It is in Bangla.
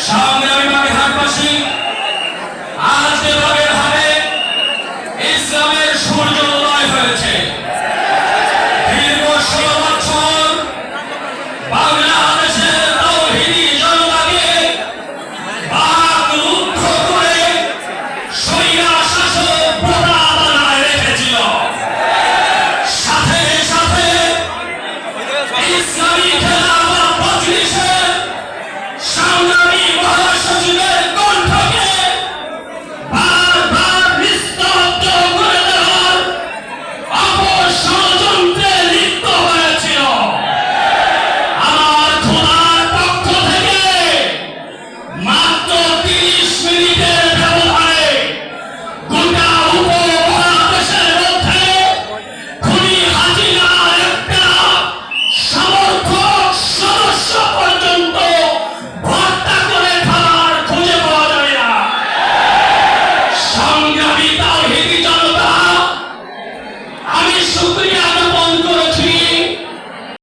সংগ্রামী বাগেরহাটবাসী, আজকে বাগেরহাটে ইসলামের সূর্য উদয় হয়েছে। দীর্ঘ 16 বছর বাংলাদেশের তাওহীদি জনতাকে বাকরুদ্ধ করে স্বৈরা শাসক প্রথা বানায় রেখেছিল। সাথে সাথে ইসলামী খেলাফত মজলিসের সংগ্রামী মহাসচিবের কণ্ঠকে বারবার নিস্তব্ধ করে দেওয়ার অপষড়যন্ত্রে লিপ্ত হয়েছিল। আমার খোদার পক্ষ থেকে মাত্র 30 মিনিটের ব্যবধানে গোটা উপমহাদেশের মধ্যে খুনি হাসিনার একটা সমর্থক সদস্য পর্যন্ত হত্যা করে খাবার খুঁজে পাওয়া যায় না। সংগ্রামী তাওহীদি